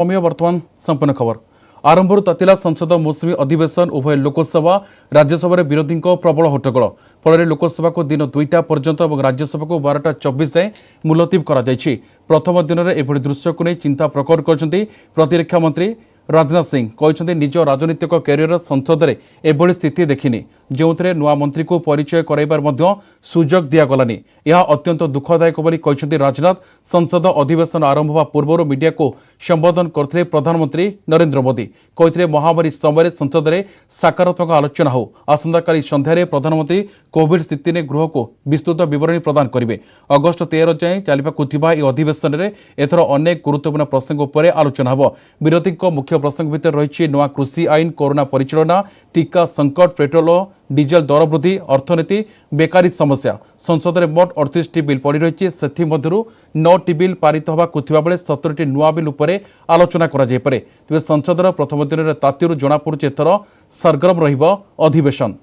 वर्तमान संपूर्ण खबर आरंभ तातिला संसद मौसुमी अधिवेशन उभय लोकसभा राज्यसभा विरोधी प्रबल हट्टगोल फल लोकसभा को दिन 2टा पर्यंत और राज्यसभा को 12:24 जाए मुलतवी कर प्रथम दिन में एभली दृश्य को नहीं चिंता प्रकट कर प्रतिरक्षा मंत्री राजनाथ सिंह कहते निज राजनीतिक कैरियर संसद में एभली स्थिति देखिनी जो नुआ मंत्री को परिचय कराइबार सुजोग दिगलानी यह अत्यंत दुखदायक कहते राजनाथ संसद अधिवेशन आरंभ होगा पूर्व मीडिया को संबोधन करते प्रधानमंत्री नरेंद्र मोदी कहते महामारी समय संसद में सकारात्मक आलोचना हो आसंता काली संध्यारे प्रधानमंत्री कोविड स्थिति ने गृह को विस्तृत विवरणी प्रदान करेंगे अगस्ट 13 जाए चलवा यह अधिवेशन में एथर अनेक गुरुत्वपूर्ण प्रसंग पर आलोचना हो विरोधी मुख्य प्रसंग भितर रही नुआ कृषि आईन कोरोना परिचालना टीका संकट पेट्रोल डीजेल दर वृद्धि अर्थनीति बेकारी समस्या संसद में मोट 38 बिल पड़ी रही से 9टी बिल पारित होगा बेले 17टी नुआ बिल उपर आलोचना करे तेज संसद प्रथम दिन में तातीरू जनापड़ी एथर सरगरम रहिबो अधिवेशन।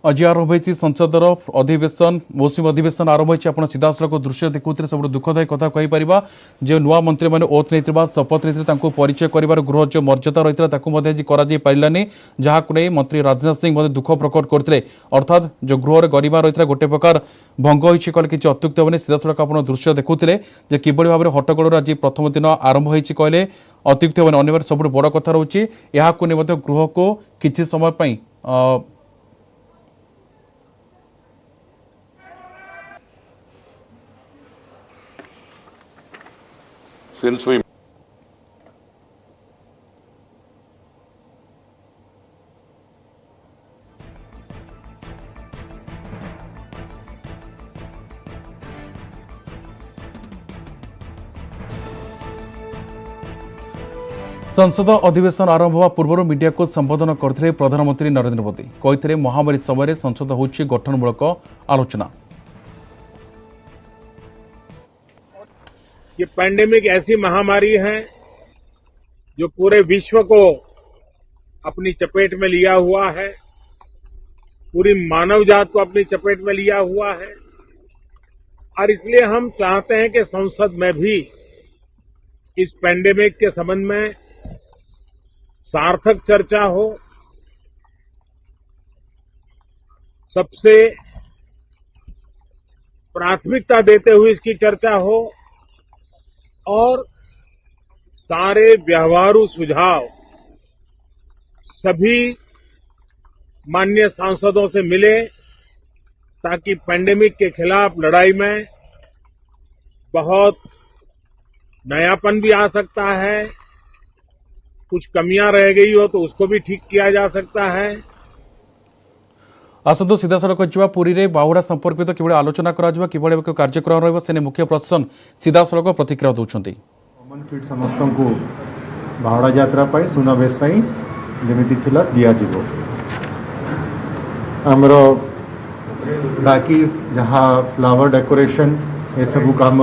आज आरंभ होती संसद अधिवेशन मौसुमी अधिवेशन आरंभ होती आप सीधा सड़क दृश्य देखुते सब दुखदायक कथा कहीपर जो नुआ मंत्री मैंने ओथ नहीं शपथ नहीं परिचय कर गृह जो मर्यादा रही पारानी जहाँ नहीं मंत्री राजनाथ सिंह दुख प्रकट करते अर्थात जो गृह में गरिमा रही गोटे प्रकार भंग होती कहले किसी अत्युक्त होनी सीधा सड़क आप दृश्य देखुते कि भाव में हट्टगोल आज प्रथम दिन आरंभ होती कहले अत्युक्त होनी अन्य सब बड़ कथा रोचे यहाँ गृह को किसी समय Since we संसद अधिवेशन आरंभ होगा पूर्व मीडिया को संबोधन करते प्रधानमंत्री नरेंद्र मोदी कहते महामारी समय संसद होची गठनमूलक आलोचना। ये पैंडेमिक ऐसी महामारी है जो पूरे विश्व को अपनी चपेट में लिया हुआ है, पूरी मानव जात को अपनी चपेट में लिया हुआ है और इसलिए हम चाहते हैं कि संसद में भी इस पैंडेमिक के संबंध में सार्थक चर्चा हो, सबसे प्राथमिकता देते हुए इसकी चर्चा हो और सारे व्यवहारू सुझाव सभी माननीय सांसदों से मिले ताकि पैंडेमिक के खिलाफ लड़ाई में बहुत नयापन भी आ सकता है, कुछ कमियां रह गई हो तो उसको भी ठीक किया जा सकता है। आसतु सीधा सड़क पुरी रे बाहुड़ा संपर्कित कि आलोचना कि कार्यक्रम रही मुख्य प्रशासन सीधा सड़क प्रतिक्रिया दौरान कॉमन फिट समस्त को बाहुड़ा यात्रा सुनावेश जमी दिज्व आमर बाकी जहाँ फ्लावर डेकोरेशन ये सब काम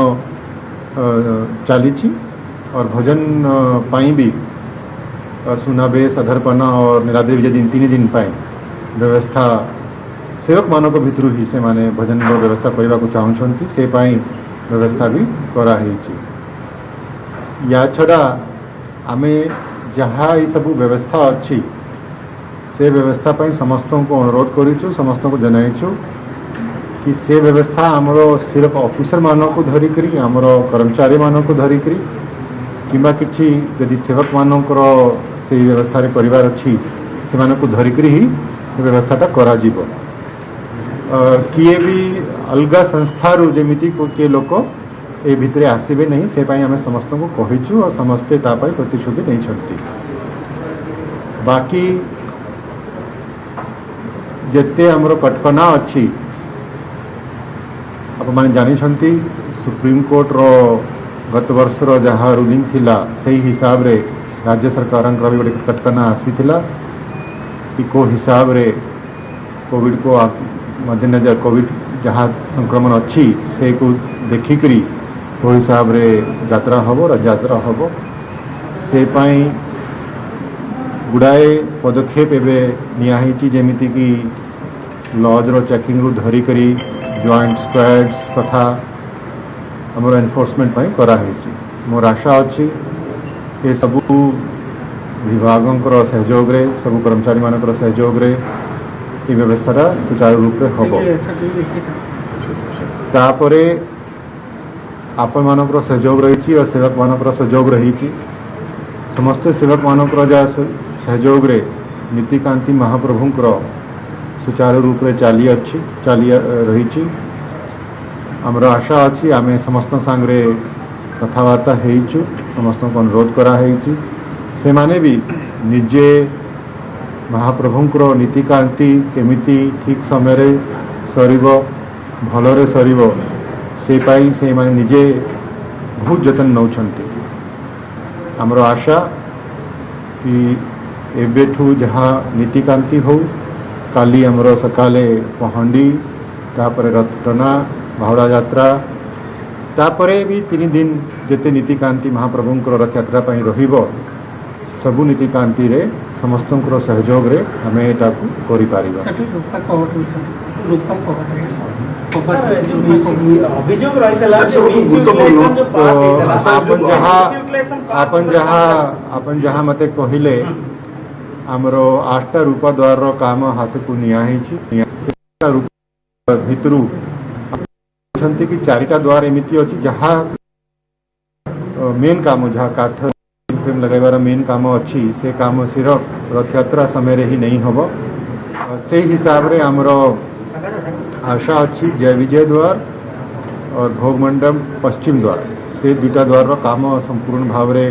चली और भोजन पाई भी सुनावेश अधरपना और निराद्री विजय दिन 3 दिन व्यवस्था सेवक मान भितर ही से माने भोजन व्यवस्था करने को चाहूँगी से व्यवस्था भी कराई। या छड़ा आमे जहाँ ये सब व्यवस्था अच्छी से व्यवस्था पर समस्त को अनुरोध करूँ समस्त को जनईचु कि से व्यवस्था आमर सिर्फ ऑफिसर मान को धरिकी आमर कर्मचारी मान को धरिकी किंबा किसी यदि सेवक मानकर से व्यवस्था परिवार अच्छी से धरिकी ही व्यवस्थाटा करा जीवो। किए भी अलग संस्था जमीती किए लोक ए भितर आसबे नहीं से आम समस्त को कहीचु और समस्ते प्रतिश्रुति नहीं। बाकी जिते आमर कटकना अच्छी आप मैंने जानी सुप्रीम कोर्ट रो गत वर्ष जहाँ रूलिंग थिला से हिसाब रे राज्य सरकार भी गोटे कटकना आसीथिला कि को हिसाब रे कोविड को मद्देनजर कोविड जहाँ संक्रमण अच्छी से को देखिकी वो हिसाब रे यात्रा हम राज्य यात्रा हम से गुड़ाए पदक्षेप एवं नियाही जमीती कि लॉज रो चेकिंग रु धरिकरी जॉइंट स्क्वाड्स तथा हमर एनफोर्समेंट पई करा हेची। मोर आशा अछि ए सब विभागों सहयोग रे सब कर्मचारी मानकर सहयोग रे ये व्यवस्था सुचारू रूप से हम तापरे आपण मानकर सहयोग रही और सेवक मानकर सहयोग रही समस्त सेवक मानकर जहाँ सहयोग रे नीतिकांति महाप्रभुंकर सुचारू रूप से चली रही आमर आशा अच्छी आम समस्त सांगे कथबार्ता होइचु समस्त को अनुरोध कराई से माने भी निजे महाप्रभुंकर नीतिकांति केमिति ठीक समय रे सरिबो भलरे सरिबो से पाई से माने निजे बहुत जतन नौछंती। आमर आशा कि एबेठू जहाँ नीतिकांति हो काली आमर सकाले पहंडी तापर रथटना बाहुड़ा यात्रा तापरे भी 3 दिन जेते नीतिकांति महाप्रभुंकर रथ यात्रा पई रहिबो सबु नीतिकांति रे समस्त सहयोग रे आम यहाँ करें। आपन जहाँ मते कहले आमर 8टा रूपा द्वार काम हाथ को निया रूप भितरू कि 4टा द्वार एमती अच्छी जहाँ मेन काम जहाँ काठ फ्रेम लगाइबार मेन काम अच्छी से काम सिर्फ रथ यात्रा समय रे ही नहीं होबो से हिसाब रे आमर आशा अच्छी जय विजय द्वार और भोग मंडप पश्चिम द्वार से 2टा द्वार काम संपूर्ण भाव रे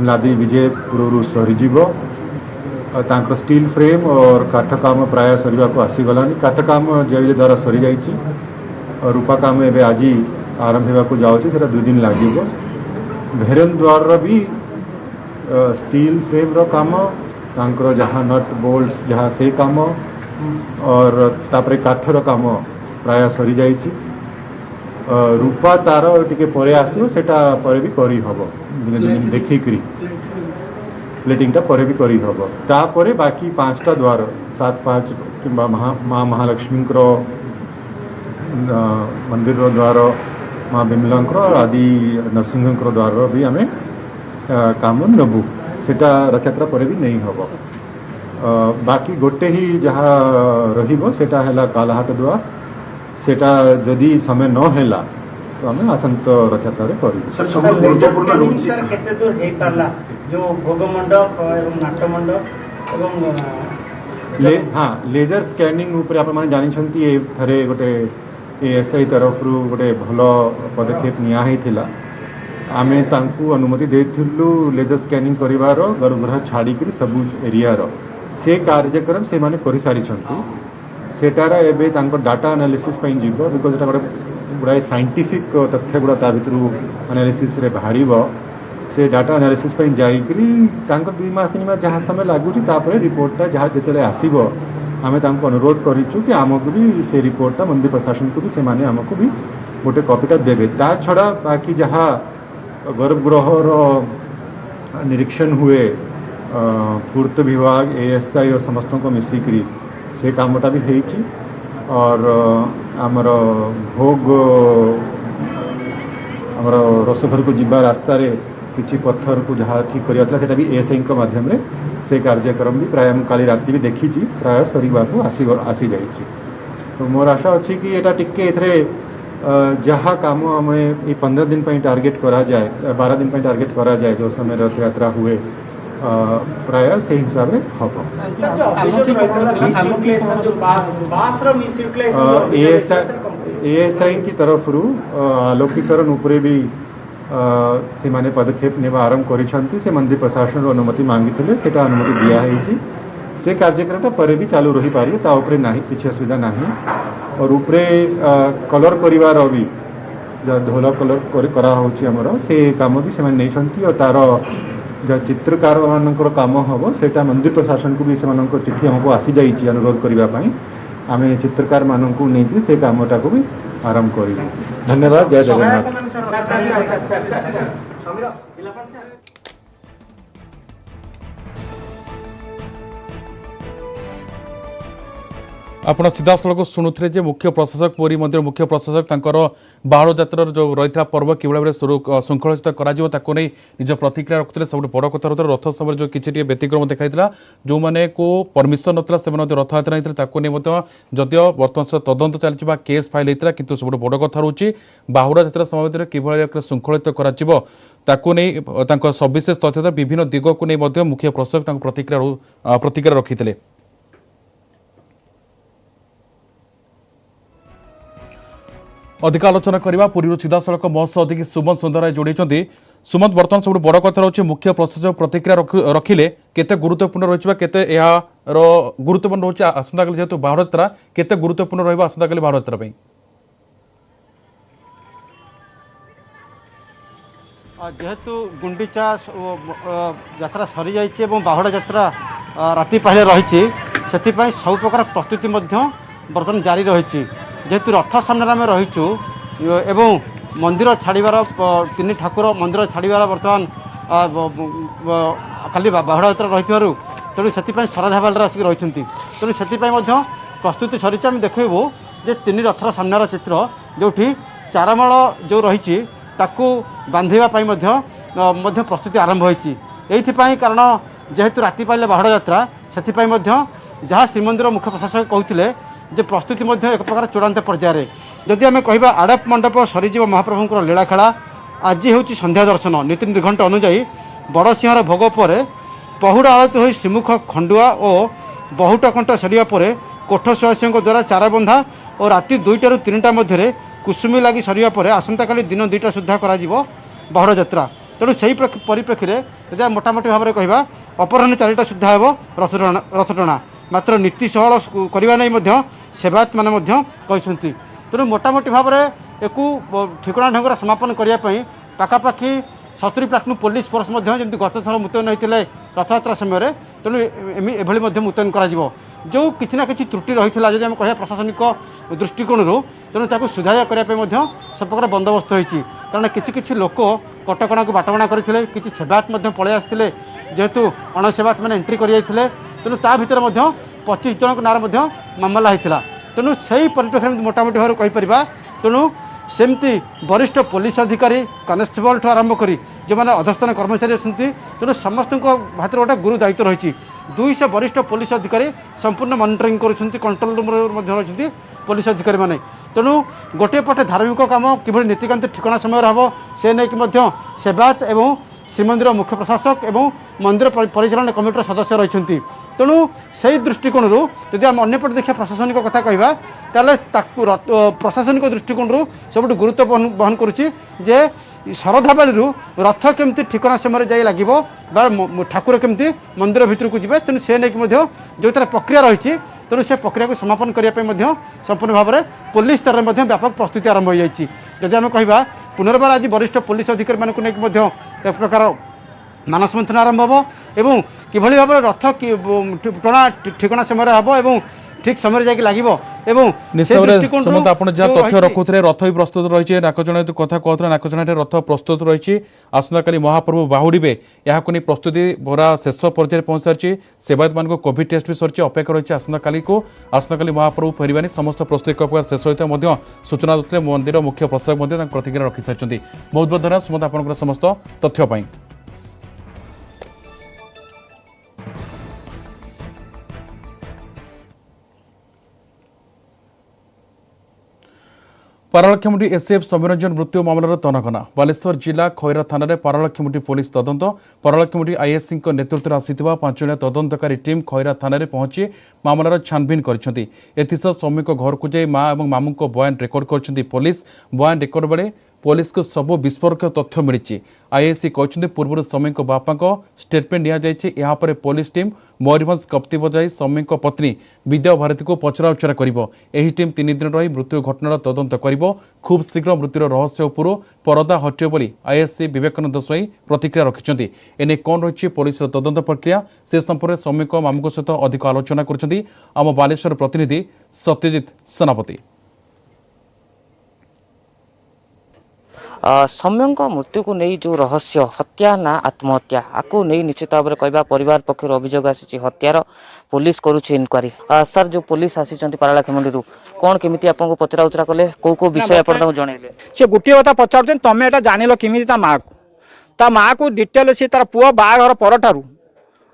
लादी विजय पूर्व सरीजीव तांकर स्टील फ्रेम और काठ काम प्राय सरिबा को आसीगलानी काठ काम जय विजय द्वारा सरी जाइछि और रूपा काम एबे आज आरंभ होगा जाऊँगी से 2 दिन लगे भेरेन द्वार भी स्टील फ्रेम रो काम तांकर जहाँ नट बोल्ट्स जहाँ से काम और तापरे काठर काम प्राय सरी जाइछि रूपा तार टिके परे आसियो सेटा परे भी करी हबो दिन दिन देखिकरी प्लेटिंगटा परे भी करी हबो तापरे बाकी 5टा द्वार 7-5 किंबा माँ महालक्ष्मी मंदिर द्वार माँ बिमला आदि नरसिंह द्वार भी आम काम नबू सेटा रथयात्रा पर भी नहीं हम बाकी गोटे ही जहाँ रहिबो सेटा हैला कालाहाट द्वार सेटा जदि समय न हैला तो आम आसंत रथयात्रा रे करिबो। सर सब गुरुत्वपूर्ण होची सर केते दूर हे पारला जो भोग मंडप एवं नाट्य मंडप एवं हाँ लेजर स्कैनिंग ऊपर आप माने जानि छंती ए थरे गोटे एएसआई तरफ रु गोटे भल पदक्षेप निया हेतिला आमे तांकू अनुमति देथिलु लेजर स्कैनिंग करिवार गर्भगृह छाड़ी सबू एरिया से कार्यक्रम से माने करि सारी छंती सेटार एबे तांको डाटा एनालिसिस पई जिवो बिकॉज एटा गोटे गुड़ाए साइंटिफिक तथ्य गुड़ा ता भितरु एनालिसिस रे बाहरिबो से डाटा एनालिसिस पई जाईकरी तांको 2 मास 3 मास जहाँ समय लागुची तापरे रिपोर्टटा जहाँ जेतेले आसीबो आमे तांको अनुरोध करिचु कि आमको भी से रिपोर्टटा मंदिर प्रशासन को भी से माने आमको भी गोटे कॉपीटा देबे ता छड़ा बाकी जहाँ गर्भगृह निरीक्षण हुए पूर्त विभाग एएसआई और समस्त को मिसिक्री से कामटा भी होइछि और आमर भोग आमर रसघर को जीवा रास्ता रे किछि पत्थर को जहाँ ठीक करिया सेटा भी एएसआई के माध्यम रे से कार्यक्रम भी प्राय काली राति भी देखी प्राय सरीबा को आसी जाइछि। तो मोर आशा अच्छी कि एटा टिके एथरे जहाँ काम आम 15 दिन पर टार्गेट करा जाए 12 दिन पर टार्गेट करा जाए जो समय रथ यात्रा हुए प्राय से हिसाब से हम एएसआई की तरफ रु आलोकीकरण उपरे भी से माने पदक्षेप नेबा आरंभ करिसंती से मंदिर प्रशासन रो अनुमति मांगी सेटा अनुमति दिया है से कार्यक्रमटा पर भी चालू रही पारे ता उपरे नाही किछि असुविधा नाही और उपरे कलर करिवार भी धोला कलर करा होची हमर से काम भी से माने नै छंती और तार जो चित्रकार मानकर काम हम सेटा मंदिर प्रशासन को भी से मानकर चिट्ठी हमको आसी जाइछि अनुरोध करिवा पई आमे चित्रकार मानक नहीं से कामटा को भी आरंभ करूँ। धन्यवाद। जय जगन्नाथ। ଆପଣ ସିଧାସଳଖ ଶୁଣୁଥିଲେ ଯେ ମୁଖ୍ୟ ପ୍ରଶାସକ ପୁରୀ ମନ୍ଦିର ମୁଖ୍ୟ ପ୍ରଶାସକ ତାଙ୍କର ବାହୁଡ଼ା ଯାତ୍ରାର ଯେଉଁ ରହିଥିବା ପର୍ବ କିଭଳି ଭାବରେ ଶୃଙ୍ଖଳିତ କରାଯିବ ତାକୁ ନେଇ ନିଜ ପ୍ରତିକ୍ରିୟା ରଖୁଥିଲେ। ସବୁଠୁ ବଡ଼ କଥା ରହୁଥିଲା ରଥ ସମୟରେ ଯେଉଁ କିଛି ଟିକେ ବ୍ୟତିକ୍ରମ ଦେଖାଇଥିଲା, ଯେଉଁମାନଙ୍କୁ ପରମିଶନ ନଥିଲା ସେମାନେ ମଧ୍ୟ ରଥଯାତ୍ରା ହେଇଥିଲେ ତାକୁ ନେଇ ମଧ୍ୟ ଯଦିଓ ବର୍ତ୍ତମାନ ସୁଦ୍ଧା ତଦନ୍ତ ଚାଲିଛି ବା କେସ୍ ଫାଇଲ୍ ହେଇଥିଲା, କିନ୍ତୁ ସବୁଠୁ ବଡ଼ କଥା ରହୁଛି ବାହୁଡ଼ା ଯାତ୍ରା ସମୟରେ କିଭଳି ଶୃଙ୍ଖଳିତ କରାଯିବ ତାକୁ ନେଇ ତାଙ୍କ ସବିଶେଷ ତଥ୍ୟ ବିଭିନ୍ନ ଦିଗକୁ ନେଇ ମଧ୍ୟ ମୁଖ୍ୟ ପ୍ରଶାସକ ତାଙ୍କ ପ୍ରତିକ୍ରିୟା ରଖିଥିଲେ। अधिक आलोचना करवा पुरी सीधासलख महोत्सव अधिक सुमंत सुंदर जोड़ी सुमंत बर्तमान सब बड़ कथा रही मुख्य प्रशासक प्रतिक्रिया रखिले केते गुरुत्वपूर्ण रही केते गुरुत्वपूर्ण रही आसंता काली जेहेतु बाहुड़ा यात्रा केते गुरुत्वपूर्ण रही आसंता काली बाहुड़ा यात्रा जेहेतु गुंडीचा यात्रा सरी जाइए बाहुड़ा यात्रा राति पहले रही सब प्रकार प्रस्तुति बर्तमान जारी रही जेहेतु रथ सामने आम रहीचु एवं मंदिर छाड़बार 3 ठाकुर मंदिर छाड़बार बर्तमान खाली बाहुड़ा यात्रा रही तेणु से श्रद्धा बाल आसिक रही तेणु से प्रस्तुति सरी आम देखू जे 3 रथर सामनार चित्र जो चारमाल जो रही बांधवाई प्रस्तुति आरंभ होती कारण जेहेतु राति पाइले बाहुड़ा यात्रा से जहाँ श्रीमंदिर मुख्य प्रशासक कहते जे प्रस्तुति एक प्रकार चूड़ांत पर्यायर जदि आम कह आड़प मंडप सरीज महाप्रभुंर लीलाखेला आज हूँ संध्या दर्शन नीति निर्घंट अनुजाई बड़सिंहार भोग पर पहुड़ा आलती हो श्रीमुख खंडुआ और बहुटकंठ सरिया पर कोठ सुआसियों द्वारा चार बंधा और राति 2टा ରୁ 3टा मध्य कुसुमी लगी सरिया पर आसंता काली दिन 2टा सुधा बाहुड़ा यात्रा तेणु से परिप्रेक्षी में मोटामोटी भाव में कह अपराह 4टा सुधा हे रथ टणा मात्र नीति सहल करने नहीं सेवायत मैंने कहते तेणु मोटामोटी भाव में एक ठिकଣା ढंग समापन करने पाखापाखि 70 प्लाटून पुलिस फोर्स जमी गत थर मुतयन होते रथयात्रा समय तेणु एभली मुतयन कर जो किसी ना कि त्रुटि रही है जब कह प्रशासनिक दृष्टिकोण तेणु ताकू सुधार करने सब प्रकार बंदोबस्त होती कारण किसी लोक कटकणा को बाटबणा करते किसी सेवायत पलि आसते जेहेतु अणसेवायत मैंने एंट्री कर तेणु ता भर 25 जन नाँ मामला होता तेणु से परिप्रेक्षी मोटामोटी भाव कहीपर तेणु सेमती वरिष्ठ पुलिस अधिकारी कनेस्टेबल ठू आरंभ कर जो मैंने अधस्थान कर्मचारी अच्छा तेणु समस्त हाथ गोटे गुरु दायित्व रही 200 वरिष्ठ पुलिस अधिकारी संपूर्ण मॉनिटरिंग कर कंट्रोल रूम रही पुलिस अधिकारी मैंने तेणु गोटे पटे धार्मिक काम किभली नीतिकांति ठिकଣା समय हम से नहीं सेवायत एवं श्रीमंदिर मुख्य प्रशासक एवं मंदिर परिचालन कमिटर सदस्य रही तेणु से दृष्टिकोण जब आम अंपटे देखा प्रशासनिक कथा कहवा प्रशासनिक दृष्टिकोण सब गुरुत्व बहन करुच्ची जे शरधा बाली रथ केमती ठिकଣା समय जाए लगे ठाकुर केमती मंदिर भितर को जी तेणु से नहीं जो तरह प्रक्रिया रही तेणु से प्रक्रिया को समापन करने संपूर्ण भाव में पुलिस स्तर में व्यापक प्रस्तुति आरंभ हो जाती जदि आम कह पुनर्बार आज वरिष्ठ पुलिस अधिकारी मानक एक प्रकार मानस मंथन आरंभ हो एवं किभली भाव रथ टणा ठिकଣା समय हम एवं ठीक समय जाके लगे तथ्य रखुते रथ भी प्रस्तुत रही नाकचण कथा कहते नाकचण रथ प्रस्तुत रही आसंता काली महाप्रभु बाहुड़े यहाँ प्रस्तुति पूरा शेष पर्यायर पहुंच सारी सेवायत मान कोविड टेस्ट भी सरी अपेक्षा रही आसंता काली महाप्रभु फेरवानी समस्त प्रस्तुति शेष होता सूचना देते मंदिर मुख्य प्रशासक प्रतिक्रिया रखी सारी बहुत बहुत धन्यवाद सुमंत आपंकर समस्त तथ्य। पारालाखेमुंडी एसएफ समीरंजन मृत्यु मामलार तनघना बालेश्वर जिला खैरा थाना पारालाखेमुंडी पुलिस तदंत पारालाखेमुंडी आईएससी नेतृत्व आसीथिबा 5 जणिया तदंतकारी टीम खैरा थाना पहुंची मामलार छानबीन करछंती एथिसह स्वामीक घर को जाई मां एवं मामूक बयान रेकर्ड करछंती पुलिस बयान रेकर्ड बेले पुलिस को सब विस्फोरक तथ्य मिली आईएससी कहते पूर्व स्वामी बापा स्टेटमेंट नि यापर पुलिस टीम मयूरभंज कप्ती बजाई स्वामी पत्नी विद्या भारती को पचराउचरा कर टीम 3 दिन रही मृत्यु घटनार तदंत कर खूब शीघ्र मृत्युर रहस्य उपरू परदा हटियो बोली आईएससी विवेकानंद स्वाई प्रतिक्रिया रखिंट एने कौन रही पुलिस तदंत प्रक्रिया से संपर्क स्वामी मामू सहित अधिक आलोचना कर आम बालेश्वर प्रतिनिधि सत्यजित सेनापति। सौम्य मृत्यु को नहीं जो रहस्य हत्या ना आत्महत्या आपको नहीं निश्चित भाव में कहवा परिवार पक्षर अभियोग आसी हत्यार पुलिस करुच्ची इनक्वारी सर जो पुलिस आसी पारलाखेमुंडी कौन केमी आपको पचरा उचरा कले कौ विषय आप जनइले से गोटे कथा पचार तुम एटा जान केमी ता माँ को डिटेल सी तार पुआ बाघर परठारू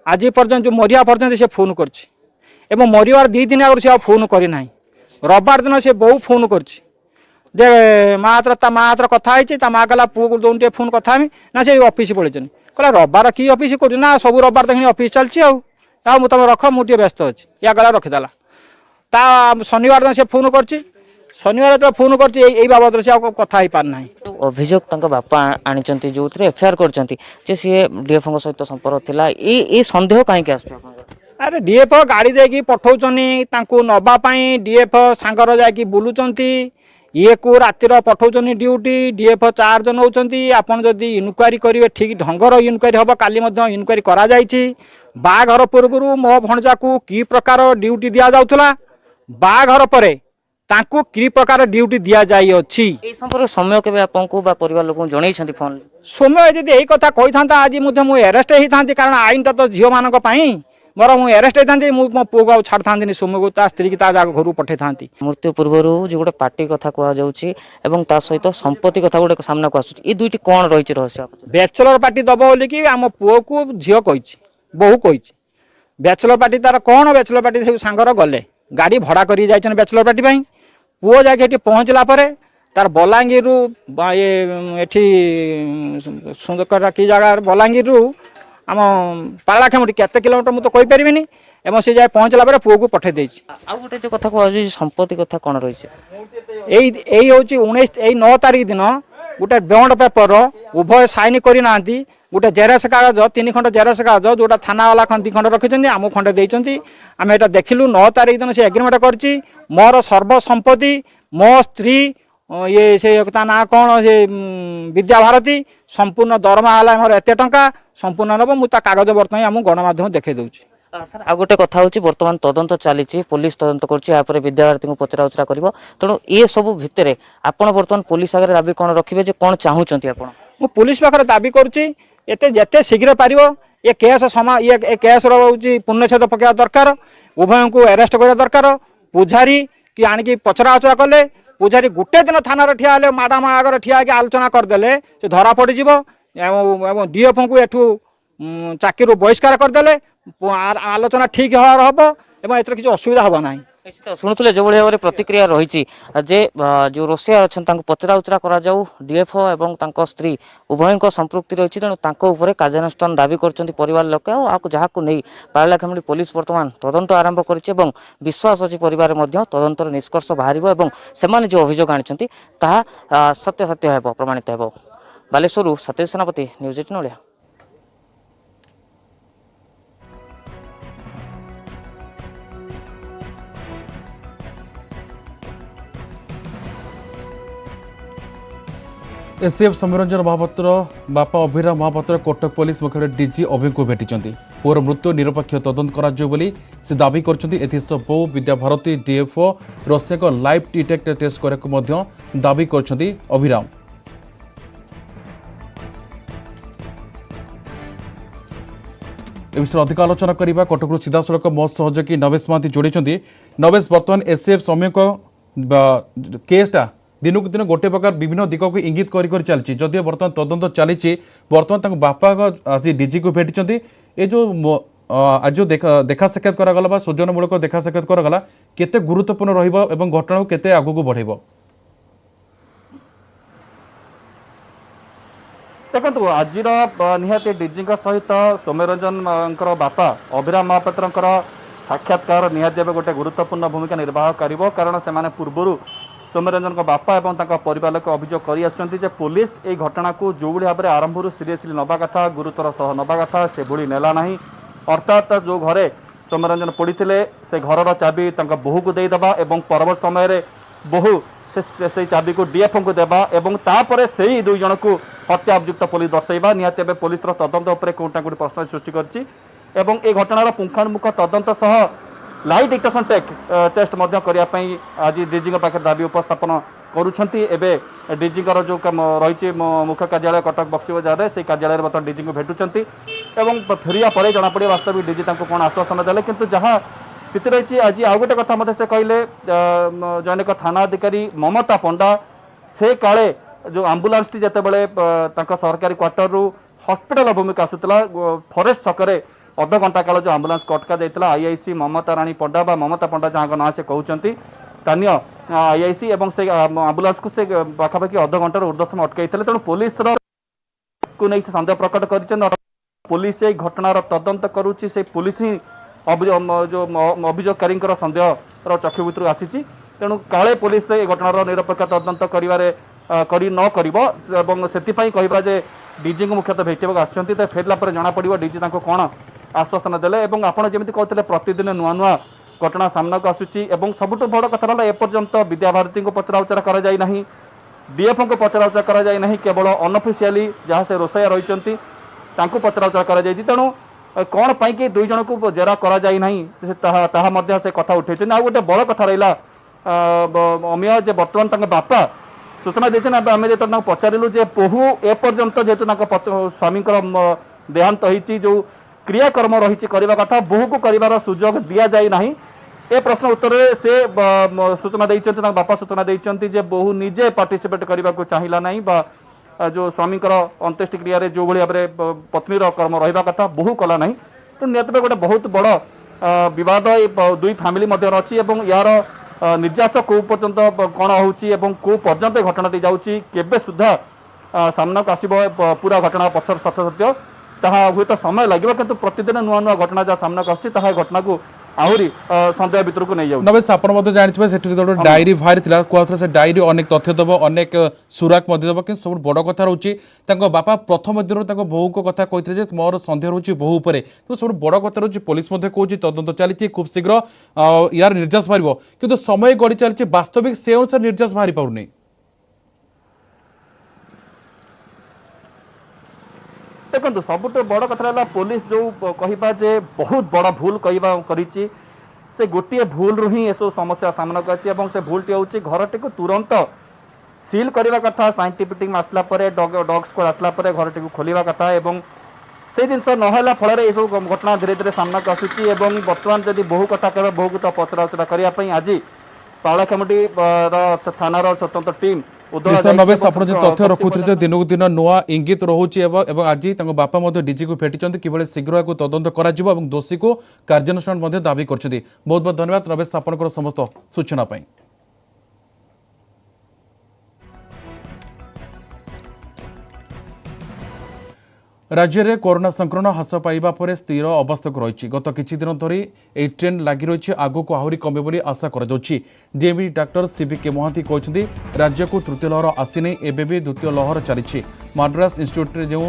आज पर्यंत जो मरिया पर्यंत से फोन करछि एवं मरिवार 2 दिन आगे से फोन करना रविवार दिन से बहु फोन करछि जे माँ ता माँ हाथ कथा माँ कहला पुओ को दौन फोन कथा ना से ऑफिस पड़े कहला रविवार कि ऑफिस कर ना सब रविवार देखनी ऑफिस चलती आउ तुम रख मुझे व्यस्त अच्छी या गला रखीदेला ता शनिवार दिन से फोन करछि शनिवार तो फोन कर बाबद से कथा हो पार ना अभियोग बापा आनी जो एफआईआर कर सी डीएफओ सहित संपर्क थिला ए संदेह कहीं अरे डीएफ गाड़ी देकी पठाऊनी नापाई डीएफ सांगर जा बुलूंट ये को रातिर पठाऊनी ड्यूटी डीएफ चार्ज नौकरी आपड़ जदि इनक्वारी करेंगे ठीक ढंगर इनक्वारी हम काली इनक्वारी करा बाघर पूर्व मो भणजा को कि प्रकार ड्यूटी दि जाऊला बाघर पर तांको कि प्रकार ड्यूटी दि जाइए समय के आपको परिवार लोक जन फोन समय जब यही कथा कही था आज मुझे एरेस्ट होता कारण आईन तो झील मान मोर मुझे एरेस्ट होता मो पुओ को छाड़ था समय को स्त्री की घर पठे था मृत्यु पूर्व जो गोटे पार्टी कथा कह सहित संपत्ति कथा गोटे सामना को आस दुईटी कौन रही रहस्य बैचलर पार्टी दब बोलिकी आम पुओ को झील कही बहु कही बैचलर पार्टी तार कौन बैचलर पार्टी सब सांगर गले गाड़ी भड़ा कर बैचलर पार्टी पुओ जाके पहुँचला तार बलांगीर ये सुंदर कि जगह बलांगीर आम पारलाखेमुंडी केते किलोमीटर मुझे कही पारिनी एवं से जाए पहुँचला पुओ को पठे देछि आ गोटे जो कथा कह संपत्ति कथा कौन रही यही हूँ 9 तारिख दिन गोटे बॉन्ड पेपर उभय साइन करना गोटे जेरक्स कागज 3 खंड जेरक्स कागज जोटा थाना वाला 2 खंड रखिंट आम खंडे देते आम एटा देखिलु 9 तारिख दिन से एग्रीमेंट कर मोर सर्वसम्पत्ति मो स्त्री ये से ना कौन से विद्याभारती संपूर्ण दरमा है मोर एत टंका संपूर्ण नब मुझे कागज बर्तमान आम गणमाध्यम देखे दूसरी सर आ गोटे कथा हूँ बर्तमान तदंत चली पुलिस तदंत कर विद्यार्थी को पचरा उचरा कर तेणु ये सब भितर आपड़ बर्तमान पुलिस आगे दाबी कौन रखिए कौन चाहूँगी आप पुलिस पाखे दाबी करते शीघ्र पार ये केस ये केस रोचे पूर्णछेद पकड़ा दरकार उभय को अरेस्ट करा दरकार पूजारी कि आणिकी पचरा उचरा कले पूजारी गोटे दिन थाना ठिया मैडम आगे ठिया आलोचना करदे से धरा पड़ज डीएफ को एठू चाकरी बहिष्कार करदे आलोचना ठीक हम एथर किसी असुविधा हम ना शुणुले जो भाव में प्रतिक्रिया रही जो रोषिया अच्छा पचरा उचरा कर डीएफओ एवं स्त्री उभय संपृक्ति रही तेणु कार्यानुष्ठान दाबी कर लोक जहाँ को नहीं पारलाखेमुंडी पुलिस बर्तमान तदंत आरंभ कर विश्वास अच्छी परिवार तदंतर निष्कर्ष बाहर से जो अभियोग आनी सत्य सत्य हो प्रमाणित हो बालेश्वर सतीश सेनापति न्यूज 18 ओडिया। एसीएफ सौम्यरंजन महापात्र बापा अभिराम महापात्र कटक पुलिस मुख्य डीजी अभि को भेटी पुअर मृत्यु निरपेक्ष तदंत से दाबी कर बहु विद्याभारती डीएफओ रसिया लाइव डिटेक्ट टेस्ट करने दाबी कर अभिराम। ए विषय अधिक आलोचना करने कटकू सीधासख मो सहयोगी नवेश महांती जोड़ी नवेश बर्तमान एसीएफ सौम्य केसटा दिन को दिन गोटे प्रकार विभिन्न दिग को इंगित कर चलती जदि बर्तमान तदंत चली बर्तमान बापा आज डीजी को भेटी ये जो आज जो देखा साक्षात करागला सृजनमूलक देखा साक्षात करागला केते गुरुत्वपूर्ण रही घटना को केते आगू बढ़ देखो आज निहाती डीजी सहित सौम्यरंजन बापा अभिराम महापात्र साक्षात्कार निहाती गोटे गुरुत्वपूर्ण भूमिका निर्वाह कर कारण से पूर्व सौम्यरंजन बापा और परिवार लोक अभियोग कर पुलिस ये घटना को जो भाव में आरंभ सीरीयसली नवा कथा गुरुतर सह नवा कथा से भूली नेला ना अर्थात जो घरे सौम्यरंजन पड़ी से घर चाबी बोहू को देदेबा और परवर्त समय बोहू से चाबी को डीएफ को देवा और तापर से ही 2 जन को हत्या अभियुक्त पुलिस दर्शाइबा निहाती पुलिस तदंत उपर कोटा कोटी प्रश्न सृष्टि कर घटनार पुंखानुपुंख तदंत सह लाइव डिटेक्शन टेस्ट करने आज डीजी पाखे दाबी उपस्थापन କରୁଛନ୍ତି। ଏବେ ଡିଜିଙ୍କର ଯେଉଁ ରହିଛି ମୁଖ୍ୟ କାର୍ଯ୍ୟାଳୟ କଟକ ବକ୍ସି ବଜାରରେ ସେଇ କାର୍ଯ୍ୟାଳୟରେ ବର୍ତ୍ତମାନ ଡିଜିଙ୍କୁ ଭେଟୁଛନ୍ତି ଏବଂ ଫେରିବା ପରେ ଜଣାପଡ଼ିବ ବାସ୍ତବିକ ଡିଜି ତାଙ୍କୁ କ'ଣ ଆଶ୍ୱାସନ ଦେଲେ। କିନ୍ତୁ ଯାହା ସ୍ଥିତି ରହିଛି ଆଜି ଆଉ ଗୋଟେ କଥା ମଧ୍ୟ ସେ କହିଲେ, ଜନୈକ ଥାନା ଅଧିକାରୀ ମମତା ପଣ୍ଡା ସେ କାଳେ ଯେଉଁ ଆମ୍ବୁଲାନ୍ସଟି ଯେତେବେଳେ ତାଙ୍କ ସରକାରୀ କ୍ୱାର୍ଟରରୁ ହସ୍ପିଟାଲ ଅଭିମୁଖେ ଆସୁଥିଲା ଫରେଷ୍ଟ ଛକରେ ଅଧଘଣ୍ଟା କାଳ ଯେଉଁ ଆମ୍ବୁଲାନ୍ସକୁ ଅଟକା ଯାଇଥିଲା, ଆଇଆଇସି ମମତା ରାଣୀ ପଣ୍ଡା ବା ମମତା ପଣ୍ଡା ଯାହାଙ୍କ ନାଁ ସେ କହୁଛନ୍ତି ସ୍ଥାନୀୟ ଆଇଆଇସି ଏବଂ ସେ ଆମ୍ବୁଲାନ୍ସକୁ ସେ ପାଖାପାଖି ଅଧଘଣ୍ଟାରୁ ଉର୍ଦ୍ଧ୍ୱ ସମୟ ଅଟକାଇଥିଲେ। ତେଣୁ ପୋଲିସର କୁ ନେଇ ସେ ସନ୍ଦେହ ପ୍ରକଟ କରିଛନ୍ତି। ପୋଲିସ ଏହି ଘଟଣାର ତଦନ୍ତ କରୁଛି, ସେ ପୋଲିସ ହିଁ ଯେଉଁ ଅଭିଯୋଗକାରୀଙ୍କର ସନ୍ଦେହର ଚକ୍ଷୁ ଭିତରୁ ଆସିଛି। ତେଣୁ କାଳେ ପୋଲିସ ଏ ଘଟଣାର ନିରପେକ୍ଷ ତଦନ୍ତ କରିବାରେ ନ କରିବ ଏବଂ ସେଥିପାଇଁ କହିବା ଯେ ଡିଜିଙ୍କୁ ମୁଖ୍ୟତଃ ଭେଟିବାକୁ ଆସୁଛନ୍ତି, ତ ଫେରିଲା ପରେ ଜଣାପଡ଼ିବ ଡିଜି ତାଙ୍କୁ କ'ଣ ଆଶ୍ୱାସନ ଦେଲେ। ଏବଂ ଆପଣ ଯେମିତି କହୁଥିଲେ ପ୍ରତିଦିନ ନୂଆ ନୂଆ ଘଟଣା ସାମ୍ନାକୁ ଆସୁଛି ଏବଂ ସବୁଠୁ ବଡ଼ କଥା ହେଲା ଏପର୍ଯ୍ୟନ୍ତ ବିଦ୍ୟାଭାରତୀଙ୍କୁ ପଚରାଉଚରା କରାଯାଇ ନାହିଁ, ଡିଏଫ୍ଓଙ୍କୁ ପଚରାଉଚରା କରାଯାଇ ନାହିଁ, କେବଳ ଅନଅଫିସିଆଲି ଯାହା ସେ ରୋଷେଇଆ ରହିଛନ୍ତି ତାଙ୍କୁ ପଚରାଉଚରା କରାଯାଇଛି। ତେଣୁ କ'ଣ ପାଇଁକି ଦୁଇ ଜଣଙ୍କୁ ଜେରା କରାଯାଇ ନାହିଁ ତାହା ମଧ୍ୟ ସେ କଥା ଉଠାଇଛନ୍ତି। ଆଉ ଗୋଟେ ବଡ଼ କଥା ରହିଲା ଅମିୟ ଯେ ବର୍ତ୍ତମାନ ତାଙ୍କ ବାପା ସୂଚନା ଦେଇଛନ୍ତି, ଆମେ ଯେତେବେଳେ ତାଙ୍କୁ ପଚାରିଲୁ ଯେ ବୋହୂ ଏପର୍ଯ୍ୟନ୍ତ ଯେହେତୁ ତାଙ୍କ ସ୍ୱାମୀଙ୍କର ଦେହାନ୍ତ ହୋଇଛି, ଯେଉଁ କ୍ରିୟାକର୍ମ ରହିଛି କରିବା କଥା ବୋହୂକୁ କରିବାର ସୁଯୋଗ ଦିଆଯାଇ ନାହିଁ। ଏ ପ୍ରଶ୍ନ ଉତ୍ତରରେ ସେ ସୂଚନା ଦେଇଛନ୍ତି, ତାଙ୍କ ବାପା ସୂଚନା ଦେଇଛନ୍ତି ଯେ ବୋହୂ ନିଜେ ପାର୍ଟିସିପେଟ୍ କରିବାକୁ ଚାହିଁଲା ନାହିଁ ବା ଯେଉଁ ସ୍ୱାମୀଙ୍କର ଅନ୍त्यେଷ୍ଟି କ୍ରିୟାରେ ଯେଉଁଭଳି ଭାବରେ ପତ୍ନୀର କର୍ମ ରହିବା କଥା ବୋହୂ କଲା ନାହିଁ। ତେଣୁ ନିହାତି ଭାବେ ଗୋଟେ ବହୁତ ବଡ଼ ବିବାଦ ଏ ଦୁଇ ଫ୍ୟାମିଲି ମଧ୍ୟରେ ଅଛି ଏବଂ ଏହାର ନିର୍ଯାସ କେଉଁ ପର୍ଯ୍ୟନ୍ତ କ'ଣ ହେଉଛି ଏବଂ କେଉଁ ପର୍ଯ୍ୟନ୍ତ ଏ ଘଟଣାଟି ଯାଉଛି, କେବେ ସୁଦ୍ଧା ସାମ୍ନାକୁ ଆସିବ ପୁରା ଘଟଣା ପଛର ସତ୍ୟ ତାହା ହୁଏତ ସମୟ ଲାଗିବ। କିନ୍ତୁ ପ୍ରତିଦିନ ନୂଆ ନୂଆ ଘଟଣା ଯାହା ସାମ୍ନାକୁ ଆସୁଛି ତାହା ଘଟଣାକୁ ଆହୁରି ସନ୍ଦେହ ଭିତରକୁ ନେଇଯାଉଛି। ନବେଶ ଆପଣ ମଧ୍ୟ ଜାଣିଥିବେ ସେଠି ଯେତେବେଳେ ଡାଏରୀ ବାହାରିଥିଲା କୁହାଥିଲା ସେ ଡାଏରୀ ଅନେକ ତଥ୍ୟ ଦେବ, ଅନେକ ସୁରାକ ମଧ୍ୟ ଦେବ, କିନ୍ତୁ ସବୁଠୁ ବଡ଼ କଥା ରହୁଛି ତାଙ୍କ ବାପା ପ୍ରଥମ ଦିନରୁ ତାଙ୍କ ବୋହୂଙ୍କ କଥା କହିଥିଲେ ଯେ ମୋର ସନ୍ଦେହ ରହୁଛି ବୋହୂ ଉପରେ। କିନ୍ତୁ ସବୁଠୁ ବଡ଼ କଥା ରହୁଛି ପୋଲିସ ମଧ୍ୟ କହୁଛି ତଦନ୍ତ ଚାଲିଛି, ଖୁବ୍ ଶୀଘ୍ର ୟାର ନିର୍ଯାସ ବାହାରିବ, କିନ୍ତୁ ସମୟ ଗଡ଼ି ଚାଲିଛି, ବାସ୍ତବିକ ସେ ଅନୁସାରେ ନିର୍ଯାସ ବାହାରି ପାରୁନି। ଦେଖନ୍ତୁ ସବୁଠୁ ବଡ଼ କଥା ହେଲା ପୋଲିସ ଯେଉଁ କହିବା ଯେ ବହୁତ ବଡ଼ ଭୁଲ କରିଛି, ସେ ଗୋଟିଏ ଭୁଲରୁ ହିଁ ଏସବୁ ସମସ୍ୟା ସାମ୍ନାକୁ ଅଛି ଏବଂ ସେ ଭୁଲଟି ହେଉଛି ଘରଟିକୁ ତୁରନ୍ତ ସିଲ୍ କରିବା କଥା, ସାଇଣ୍ଟିଫିକ୍ ଟିମ୍ ଆସିଲା ପରେ ଡଗ୍ ସ୍କ୍ୱାଡ୍ ଆସିଲା ପରେ ଘରଟିକୁ ଖୋଲିବା କଥା ଏବଂ ସେଇ ଜିନିଷ ନହେଲା ଫଳରେ ଏସବୁ ଘଟଣା ଧୀରେ ଧୀରେ ସାମ୍ନାକୁ ଆସୁଛି। ଏବଂ ବର୍ତ୍ତମାନ ଯଦି ବୋହୂ କଥା କହିବା ବୋହୂକୁ ତ ପଚରାଉଚରା କରିବା ପାଇଁ ଆଜି ପାଉଳାଖେମୁଣ୍ଡି ଥାନାର ସ୍ୱତନ୍ତ୍ର ଟିମ୍ ନବେଶ ଆପଣ ଯେ ତଥ୍ୟ ରଖୁଥିଲେ ଯେ ଦିନକୁ ଦିନ ନୂଆ ଇଙ୍ଗିତ ରହୁଛି ଏବଂ ଆଜି ତାଙ୍କ ବାପା ମଧ୍ୟ ଡିଜିକୁ ଭେଟିଛନ୍ତି, କିଭଳି ଶୀଘ୍ର ଏହାକୁ ତଦନ୍ତ କରାଯିବ ଏବଂ ଦୋଷୀକୁ କାର୍ଯ୍ୟାନୁଷ୍ଠାନ ମଧ୍ୟ ଦାବି କରିଛନ୍ତି। ବହୁତ ବହୁତ ଧନ୍ୟବାଦ ନବେଶ ଆପଣଙ୍କର ସମସ୍ତ ସୂଚନା ପାଇଁ। राज्य में कोरोना संक्रमण ह्रास पाइबा पर स्थिर अवस्था रही गत किछि दिन धरी यह ट्रेंड लगी रही आगक आहरी कमे बोली आशा डीएमडी डाक्टर सीबीके महांती कहते राज्य को तृतीय लहर आसीनी एवं भी द्वितीय लहर चली मद्रास इन्स्टिट्यूट जो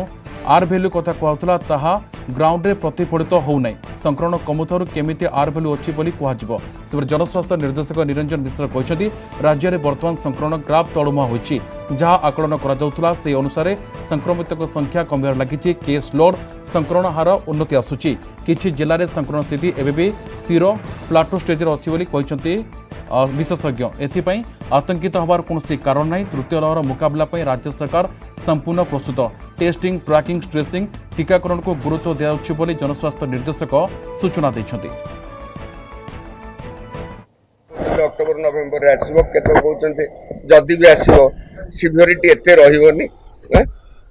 आर भैल्यू कथा कहला ताहा ग्राउंड में प्रतिफलित होना संक्रमण कमुथार केमिति आर भैल्यू अच्छी कह जनस्वास्थ्य निर्देशक निरंजन मिश्र कहते राज्य में बर्तमान संक्रमण ग्राफ तलुमुहा होती जहाँ आकलन करा से अनुसार संक्रमित संख्या कमिबार लगी केस लोड संक्रमण हार उन्नति आसुची किछि जिले में संक्रमण स्थिति एवं भी स्थिर प्लाटो स्टेज अच्छी विशेषज्ञ एथिपाई आतंकित हबार कौन कारण नहीं तृतीय लहर मुकाबला राज्य सरकार संपूर्ण प्रस्तुत टेस्टिंग ट्रैकिंग ट्रेसिंग टीकाकरण को गुरुत्व दिया जनस्वास्थ्य निर्देशक सूचना देते अक्टोबर नवेम्बर आसो कहते जदि भी आसो सिवियरिटी एते रही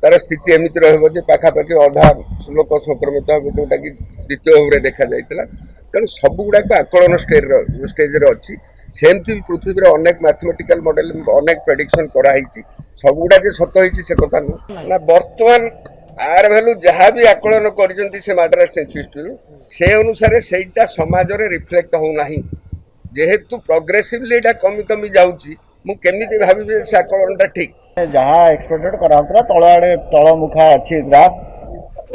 तार स्थिति एमती रखापाखि अधा लोक संक्रमित हे जोटा कि द्वितीय भाव में देखा जाता तेणु सबुगुड़ाक आकलन स्टेज अच्छी सेमती पृथ्वी में अनेक मैथमेटिकल मॉडल अनेक प्रेडिक्शन कराई सबुगुड़ा जे सत से कथा नुह ना बर्तमान आर भैल्यू जहाँ भी आकलन कर मद्रास इन्स्टिट्यूट से अनुसार सेटा समाज में रिफ्लेक्ट होना जेहेतु प्रोग्रेसिवली कमी कमी जाऊँगी मुझे भावी से आकलन ठीक जहाँ एक्सपेक्टेड कराला तल आड़े तल मुखा अच्छी ग्राफ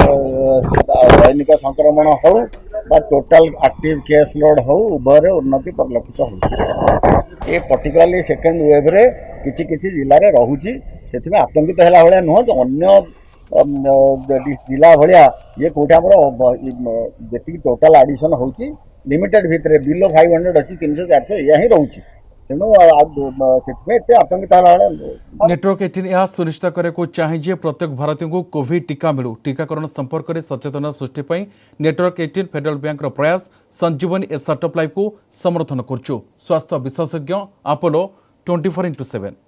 दैनिक संक्रमण हो टोटाल एक्टिव केस लोड हो उभय उन्नति परिलक्षित हो ये पर्टिकुलाली सेकेंड वेव रे किछि किछि जिले में रोचे से आतंकित है भाया नुह जो अन्य जिला भाया ये कौटे आम जी टोटाल आडिशन हो लिमिटेड भितर बिलो 500 अच्छी 300 400 या ही रोचे ତେଣୁ ସେଥିପାଇଁ ଏତେ ଆତଙ୍କିତ ହେଲା ଭଳିଆ नेटवर्क 18 यह सुनिश्चित करे को चाहे जे प्रत्येक भारतीय को कोविड टीका मिलू टीकाकरण संपर्क में सचेतन सृष्टि पर नेटवर्क 18 फेडरल बैंक प्रयास संजीवनी ए स्टार्टअप लाइफ को समर्थन करछु स्वास्थ्य विशेषज्ञ अपोलो 24x7।